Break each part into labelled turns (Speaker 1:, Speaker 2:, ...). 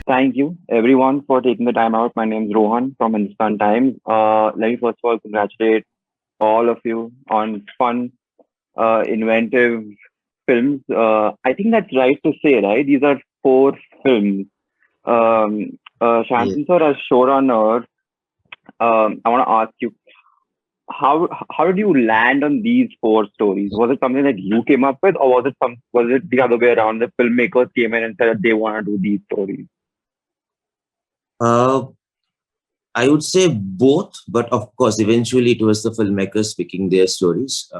Speaker 1: Thank you, everyone, for taking the time out. My name is Rohan from Hindustan Times. Let me first of all congratulate all of you on fun, inventive films. I think that's right to say, right? These are four films.
Speaker 2: Yeah.
Speaker 1: Shantan sir, as showrunner, I want to ask you, how did you land on these four stories? Was it something that you came up with, or was it the other way around? The filmmakers came in and said that they want to do these stories.
Speaker 2: Uh, I would say both, but of course, eventually it was the filmmakers picking their stories.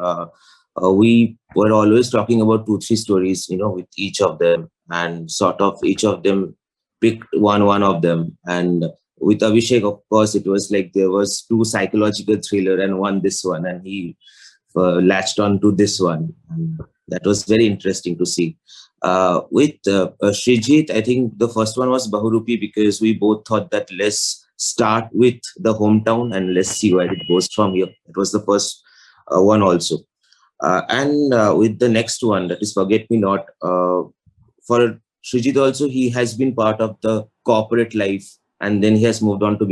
Speaker 2: We were always talking about two, three stories, with each of them, and sort of each of them picked one of them. And with Abhishek, of course, it was like there was two psychological thriller and one this one, and he latched on to this one, and that was very interesting to see. With Srijit, I think the first one was Bahurupi because we both thought that let's start with the hometown and let's see where it goes from here. It was the first one also. And with the next one, that is Forget Me Not, for Srijit also, he has been part of the corporate life and then he has moved on to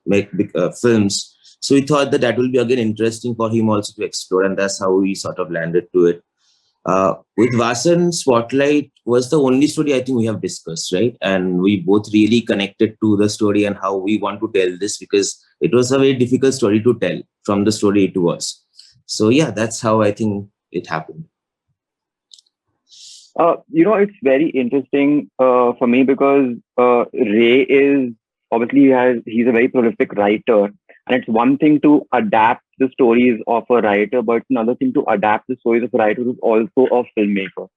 Speaker 2: make big films. So we thought that that will be again interesting for him also to explore, and that's how we sort of landed to it. With Vasan, Spotlight was the only story I think we have discussed, right? And we both really connected to the story and how we want to tell this because it was a very difficult story to tell from the story it was. So yeah, that's how I think it happened.
Speaker 1: It's very interesting for me because Ray is obviously he's a very prolific writer, and it's one thing to adapt the stories of a writer, but it's another thing to adapt the stories of a writer who's also a filmmaker.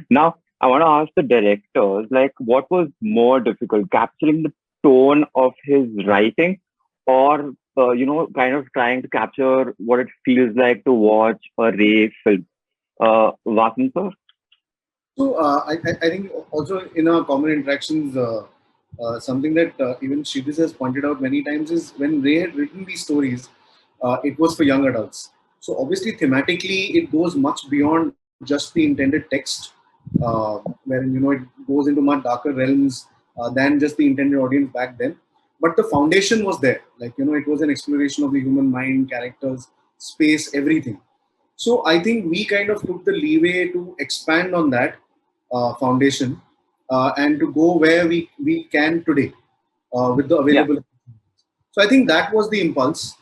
Speaker 1: Now, I want to ask the directors, like, what was more difficult, capturing the tone of his writing, or kind of trying to capture what it feels like to watch a Ray film? Vasan sir?
Speaker 3: So I think also in our common interactions, something that even Shibis has pointed out many times is when Ray had written these stories, it was for young adults. So obviously thematically it goes much beyond just the intended text, wherein it goes into much darker realms than just the intended audience back then. But the foundation was there. Like it was an exploration of the human mind, characters, space, everything. So I think we kind of took the leeway to expand on that foundation and to go where we can today with the
Speaker 1: Yeah.
Speaker 3: available. So I think that was the impulse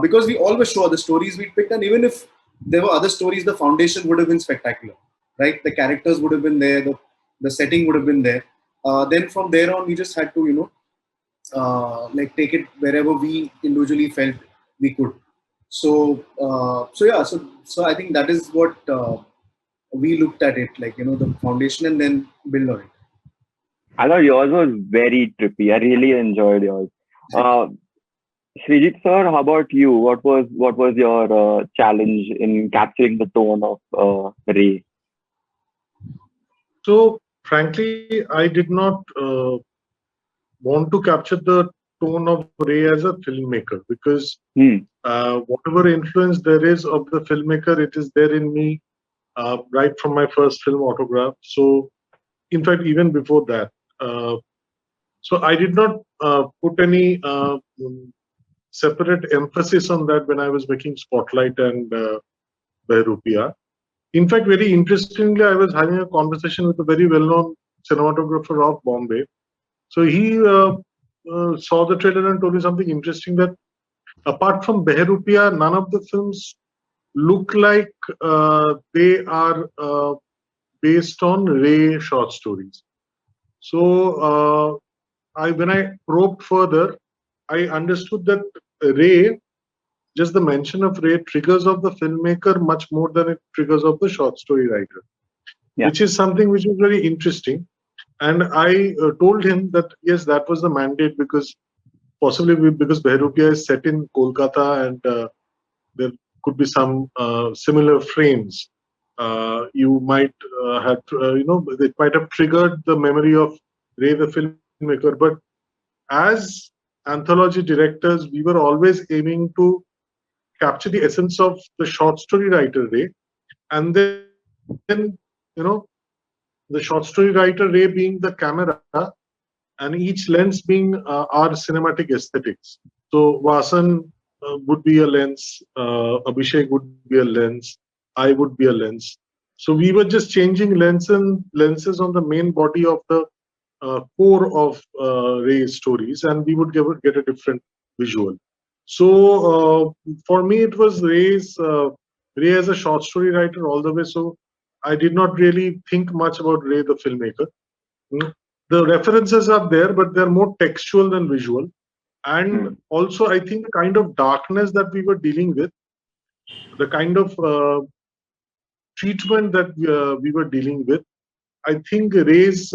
Speaker 3: because we all were sure the stories we picked, and even if there were other stories, the foundation would have been spectacular, right? The characters would have been there, the setting would have been there. Then from there on, we just had to like take it wherever we individually felt we could. So I think that is what we looked at it, like the foundation and then build on
Speaker 1: I thought yours was very trippy. I really enjoyed yours.
Speaker 3: it.
Speaker 1: Uh, Srijit sir, how about you? What was your challenge in capturing the tone of Ray?
Speaker 4: So, frankly, I did not want to capture the tone of Ray as a filmmaker because
Speaker 1: Hmm.
Speaker 4: whatever influence there is of the filmmaker, it is there in me right from my first film, Autograph. So, in fact, even before that. So, I did not put any separate emphasis on that when I was making Spotlight and Behrupia. In fact, very interestingly, I was having a conversation with a very well-known cinematographer of Bombay. So he saw the trailer and told me something interesting that apart from Behrupia, none of the films look like they are based on Ray short stories. So when I probed further, I understood that Ray, just the mention of Ray triggers of the filmmaker much more than it triggers of the short story writer,
Speaker 1: Yeah.
Speaker 4: which is something which is very interesting. And I told him that yes, that was the mandate because because Behrupia is set in Kolkata and there could be some similar frames. You might have, it might have triggered the memory of Ray the filmmaker. But as anthology directors, we were always aiming to capture the essence of the short story writer Ray, and then you know the short story writer Ray being the camera, and each lens being our cinematic aesthetics. So Vasan would be a lens, Abhishek would be a lens, I would be a lens. So we were just changing lenses on the main body of the core of Ray's stories, and we would get a different visual. So for me, it was Ray as a short story writer all the way. So I did not really think much about Ray the filmmaker. Mm. The references are there, but they're more textual than visual. And also, I think the kind of darkness that we were dealing with, the kind of treatment that we were dealing with, I think Ray's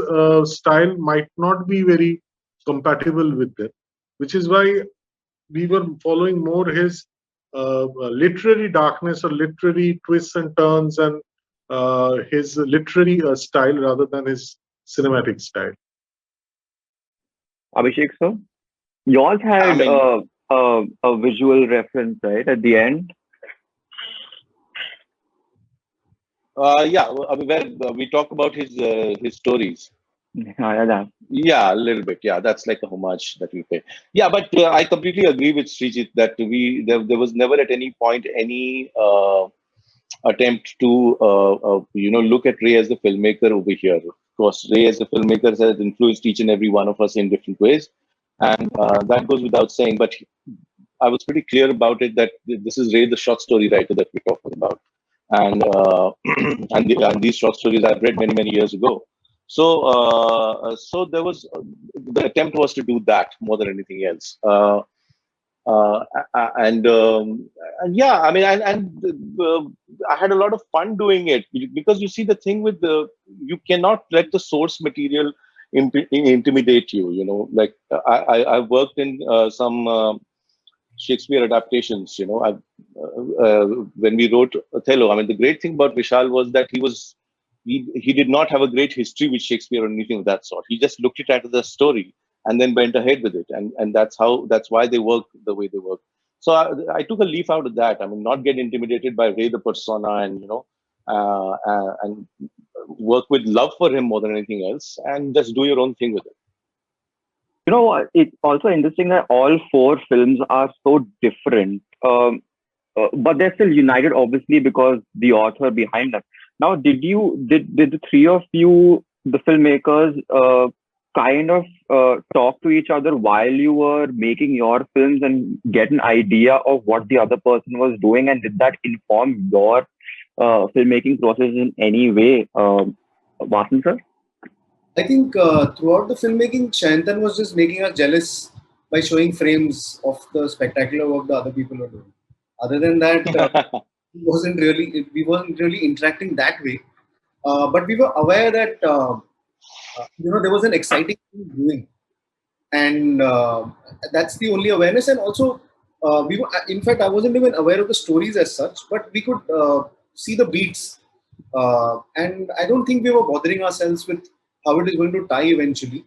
Speaker 4: style might not be very compatible with them, which is why we were following more his literary darkness or literary twists and turns and his literary style rather than his cinematic style.
Speaker 1: Abhishek, sir, yours
Speaker 5: I
Speaker 1: had
Speaker 5: mean,
Speaker 1: a visual reference, right, at the end.
Speaker 5: yeah, I mean, where we talk about his stories.
Speaker 1: Yeah.
Speaker 5: Yeah, a little bit. Yeah, that's like a homage that we pay. Yeah, but I completely agree with Srijit that there was never at any point any attempt to look at Ray as the filmmaker over here. Of course, Ray as a filmmaker has influenced each and every one of us in different ways, and that goes without saying. But I was pretty clear about it that this is Ray, the short story writer that we're talking about, and and these short stories I've read many years ago. So there was the attempt was to do that more than anything else. Uh, and, um, and yeah, I mean, I had a lot of fun doing it because you see the thing with you cannot let the source material intimidate you. You know, like I worked in some Shakespeare adaptations. You know, when we wrote Othello, I mean, the great thing about Vishal was that he did not have a great history with Shakespeare or anything of that sort. He just looked at it as a story and then went ahead with it, and that's why they work the way they work. So I took a leaf out of that. I mean, not get intimidated by Ray the persona, and and work with love for him more than anything else, and just do your own thing with it.
Speaker 1: You know what? It's also interesting that all four films are so different, but they're still united, obviously, because the author behind them. Now, did the three of you, the filmmakers, kind of talk to each other while you were making your films and get an idea of what the other person was doing, and did that inform your filmmaking process in any way, Vasan sir?
Speaker 3: I think throughout the filmmaking, Shayantan was just making us jealous by showing frames of the spectacular work the other people were doing. Other than that, we weren't really interacting that way. But we were aware that there was an exciting thing doing, and that's the only awareness. And also, we were, in fact, I wasn't even aware of the stories as such, but we could see the beats, and I don't think we were bothering ourselves with how it is going to tie eventually.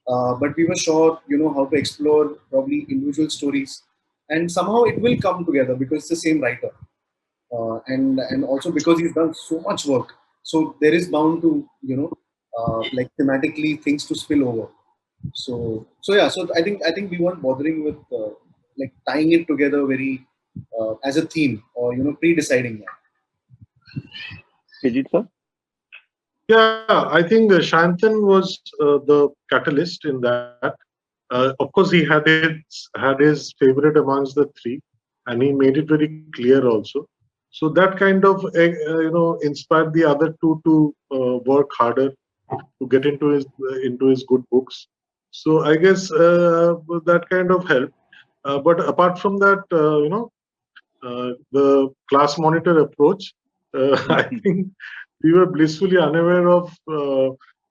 Speaker 3: But we were sure, how to explore probably individual stories, and somehow it will come together because it's the same writer, and also because he's done so much work. So there is bound to, like thematically things to spill over. So yeah. So I think we weren't bothering with like tying it together very as a theme or pre-deciding that.
Speaker 1: Srijit sir?
Speaker 4: Yeah, I think Shantan was the catalyst in that. Of course, he had his favorite amongst the three, and he made it very clear also. So that kind of inspired the other two to work harder to get into his good books. So I guess that kind of helped. But apart from that, the class monitor approach, I think we were blissfully unaware of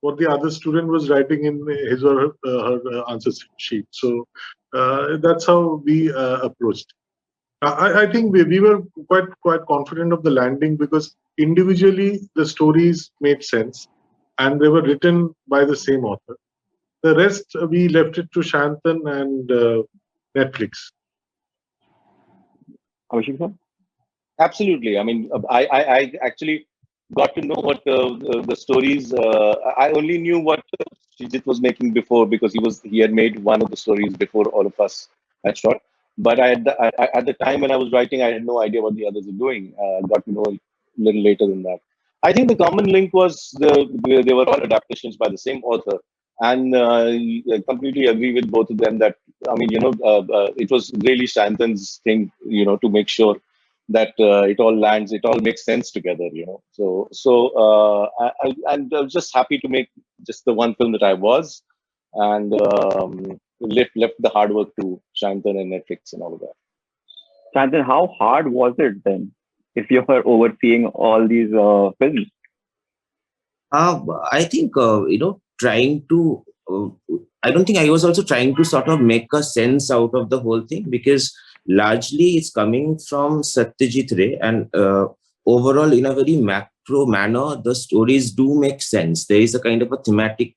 Speaker 4: what the other student was writing in his or her answer sheet. So that's how we approached. I think we were quite confident of the landing because individually the stories made sense and they were written by the same author. The rest we left it to Shantan and Netflix.
Speaker 1: Abhishek sir?
Speaker 5: Absolutely. I mean, I actually got to know what the stories. I only knew what Srijit was making before because he had made one of the stories before all of us had shot. But at the time when I was writing, I had no idea what the others were doing. Got to know a little later than that. I think the common link was they were all adaptations by the same author, and I completely agree with both of them that I mean, it was really Shantan's thing, to make sure that it all lands, it all makes sense together, and I was just happy to make just the one film that I was, and left the hard work to Shantan and Netflix and all of that.
Speaker 1: Shantan, how hard was it then if you're overseeing all these films?
Speaker 2: I think, trying to, I don't think I was also trying to sort of make a sense out of the whole thing because largely it's coming from Satyajit Ray and overall in a very macro manner, the stories do make sense. There is a kind of a thematic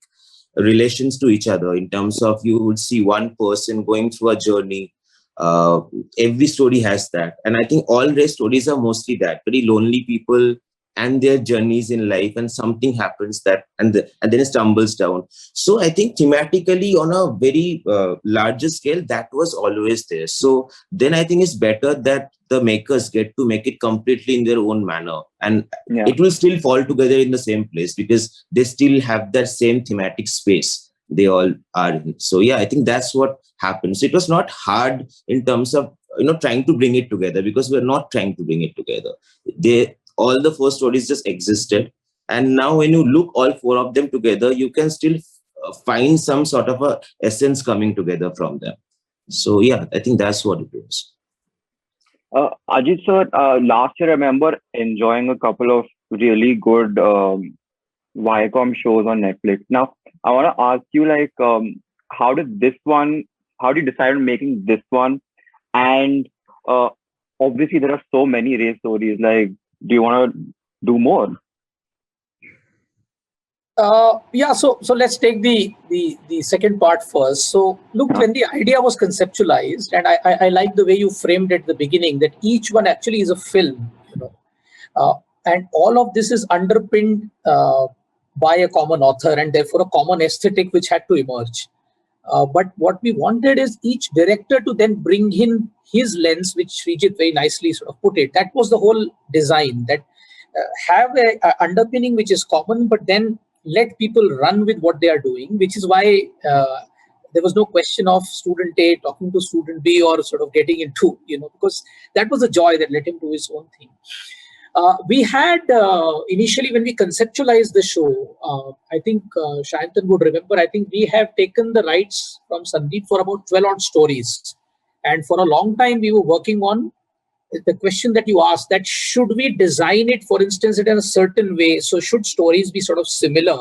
Speaker 2: relations to each other in terms of you would see one person going through a journey. Every story has that. And I think all Ray stories are mostly that, very lonely people and their journeys in life, and something happens that and then it stumbles down. So I think thematically on a very larger scale that was always there. So then I think it's better that the makers get to make it completely in their own manner, and it will still fall together in the same place because they still have that same thematic space they all are in. So yeah, I think that's what happens. It was not hard in terms of trying to bring it together because we're not trying to bring it together. All the four stories just existed, and now when you look all four of them together, you can still find some sort of a essence coming together from them. So yeah, I think that's what it is.
Speaker 1: Ajit sir, last year I remember enjoying a couple of really good Viacom shows on Netflix. Now I want to ask you, like, how did you decide on making this one? And obviously there are so many Ray stories. Like, do you want to do more?
Speaker 6: Yeah, so let's take the second part first. So look, when the idea was conceptualized, and I like the way you framed it at the beginning, that each one actually is a film, and all of this is underpinned by a common author and therefore a common aesthetic which had to emerge. But what we wanted is each director to then bring in his lens, which Srijit very nicely sort of put it. That was the whole design, that have a underpinning which is common, but then let people run with what they are doing, which is why there was no question of student A talking to student B or sort of getting into, because that was a joy that let him do his own thing. We had initially, when we conceptualized the show, I think Shantan would remember, I think we have taken the rights from Sandeep for about 12 odd stories. And for a long time, we were working on the question that you asked, that should we design it, for instance, in a certain way? So should stories be sort of similar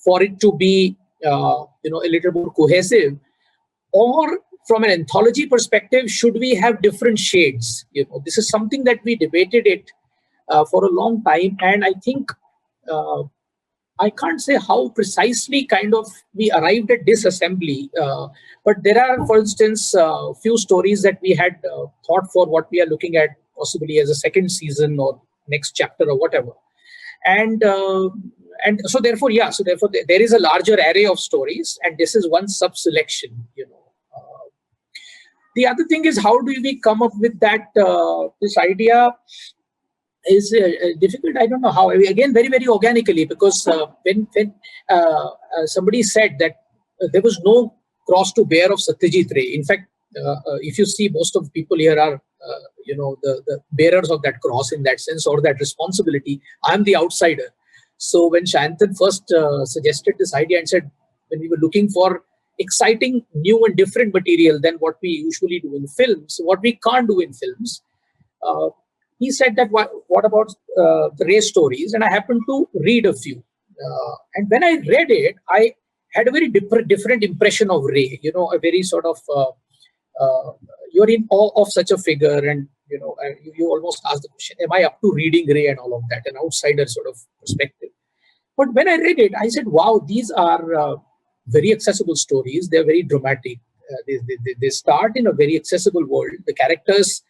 Speaker 6: for it to be, a little more cohesive? Or from an anthology perspective, should we have different shades? This is something that we debated it for a long time. And I think I can't say how precisely kind of we arrived at disassembly, but there are, for instance, few stories that we had thought for what we are looking at possibly as a second season or next chapter or whatever. And so therefore there is a larger array of stories, and this is one sub-selection, The other thing is, how do we come up with that, this idea is difficult. I don't know how. Again, very, very organically, because when somebody said that there was no cross to bear of Satyajit Ray. In fact, if you see, most of the people here are, the bearers of that cross in that sense, or that responsibility. I'm the outsider. So when Shantan first suggested this idea and said, when we were looking for exciting, new and different material than what we usually do in films, what we can't do in films, he said that what about the Ray stories? And I happened to read a few. And when I read it, I had a very different impression of Ray. A very sort of, you're in awe of such a figure, and you almost ask the question, am I up to reading Ray and all of that, an outsider sort of perspective. But when I read it, I said, wow, these are very accessible stories. They're very dramatic. They start in a very accessible world. The characters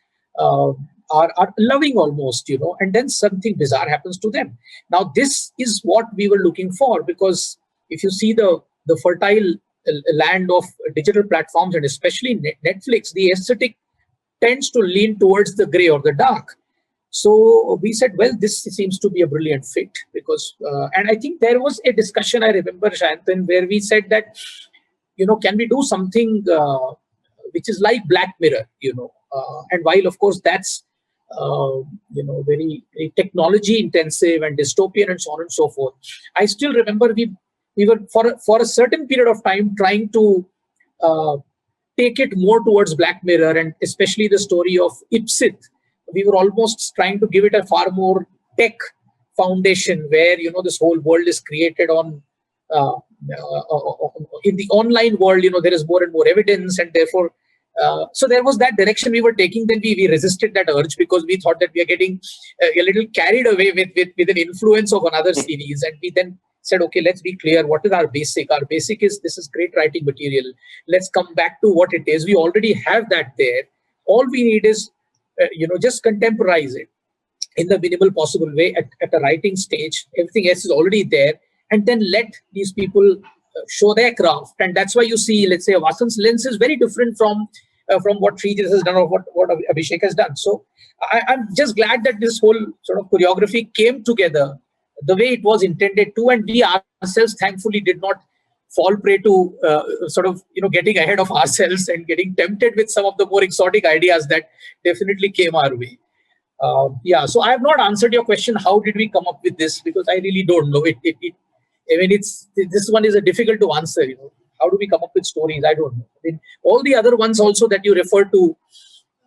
Speaker 6: are loving almost, and then something bizarre happens to them. Now, this is what we were looking for, because if you see the fertile land of digital platforms, and especially Netflix, the aesthetic tends to lean towards the gray or the dark. So we said, well, this seems to be a brilliant fit, because, and I think there was a discussion, I remember, Shantan, where we said that, can we do something which is like Black Mirror, and while, of course, that's, very, very technology intensive and dystopian and so on and so forth. I still remember we were for a certain period of time trying to take it more towards Black Mirror, and especially the story of Ipsit. We were almost trying to give it a far more tech foundation, where this whole world is created on in the online world. There is more and more evidence, and therefore, so there was that direction we were taking. Then we resisted that urge, because we thought that we are getting a little carried away with an influence of another series, and we then said, okay, let's be clear. What is our basic? Our basic is, this is great writing material. Let's come back to what it is. We already have that there. All we need is, just contemporize it in the minimal possible way at the writing stage. Everything else is already there. And then let these people show their craft. And that's why you see, let's say, Vasant's lens is very different from what Srijit has done or what Abhishek has done. So I'm just glad that this whole sort of choreography came together the way it was intended to, and we ourselves thankfully did not fall prey to getting ahead of ourselves and getting tempted with some of the more exotic ideas that definitely came our way. So I have not answered your question, how did we come up with this, because I really don't know. This one is a difficult to answer. How do we come up with stories? I don't know. All the other ones also that you refer to,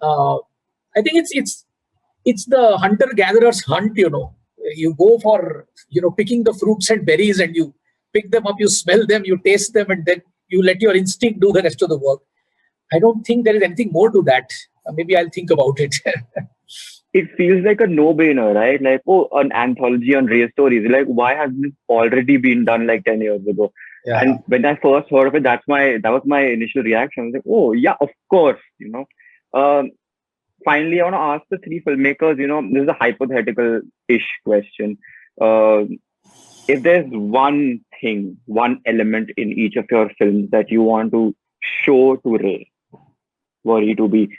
Speaker 6: I think it's the hunter-gatherer's hunt. You go for picking the fruits and berries, and you pick them up, you smell them, you taste them, and then you let your instinct do the rest of the work. I don't think there is anything more to that. Maybe I'll think about it.
Speaker 1: It feels like a no-brainer, right? Like, oh, an anthology on Ray stories. Like, why has this already been done like 10 years ago?
Speaker 6: Yeah.
Speaker 1: And when I first heard of it, that was my initial reaction. I was like, oh yeah, of course. Finally, I want to ask the three filmmakers. This is a hypothetical-ish question. If there's one thing, one element in each of your films that you want to show to Ray, were he to be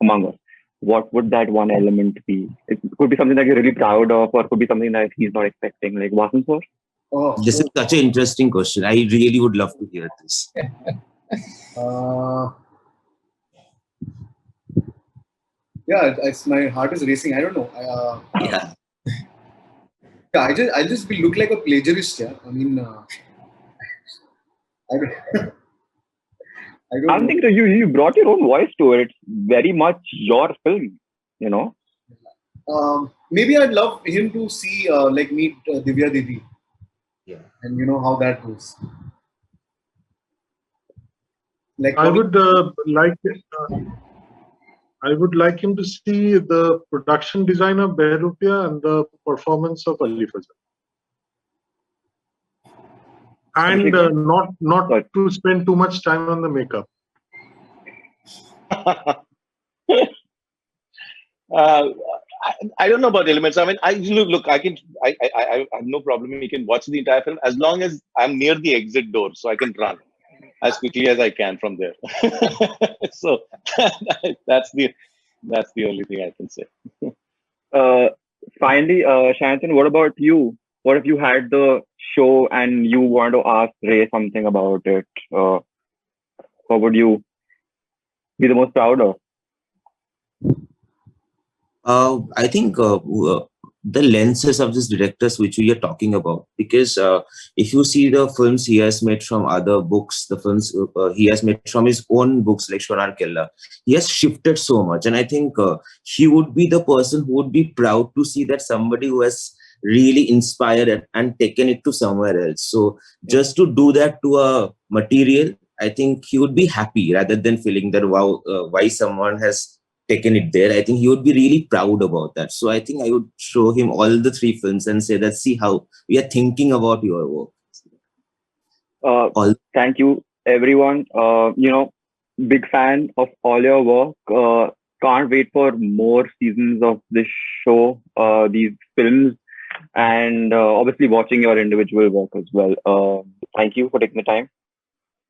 Speaker 1: among us, what would that one element be? It could be something that you're really proud of, or it could be something that he's not expecting. Like, Vasant sir?
Speaker 2: This is such an interesting question. I really would love to hear this.
Speaker 3: My heart is racing. I don't know.
Speaker 2: Yeah.
Speaker 3: I just will look like a plagiarist. Yeah, I mean, I don't
Speaker 1: think you brought your own voice to it. It's very much your film,
Speaker 3: Maybe I'd love him to see, meet Divya Didi.
Speaker 2: Yeah.
Speaker 3: And how that goes.
Speaker 4: I would like him to see the production design of Behrupia and the performance of Ali Fazal. And not to spend too much time on the makeup.
Speaker 5: I don't know about elements. I mean, I have no problem. You can watch the entire film as long as I'm near the exit door, so I can run as quickly as I can from there. So that's the only thing I can say.
Speaker 1: Finally, Shantan, what about you? What if you had the show and you want to ask Ray something about it? What would you be the most proud of?
Speaker 2: I think the lenses of these directors which we are talking about, because if you see the films he has made from other books, the films he has made from his own books like Shonar Kella, he has shifted so much. And I think he would be the person who would be proud to see that somebody who has really inspired and taken it to somewhere else. So just to do that to a material, I think he would be happy rather than feeling that, wow, why someone has taken it there. I think he would be really proud about that. So I think I would show him all the three films and say that, see how we are thinking about your work.
Speaker 1: Thank you, everyone. Big fan of all your work. can't wait for more seasons of this show, these films, and obviously watching your individual work as well. Thank you for taking the time.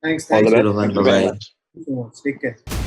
Speaker 3: Thanks.
Speaker 1: All the
Speaker 3: Thanks.
Speaker 1: best.
Speaker 2: Rohan.
Speaker 5: Thank you very
Speaker 2: Bye-bye.
Speaker 5: much.
Speaker 3: So much. Take care.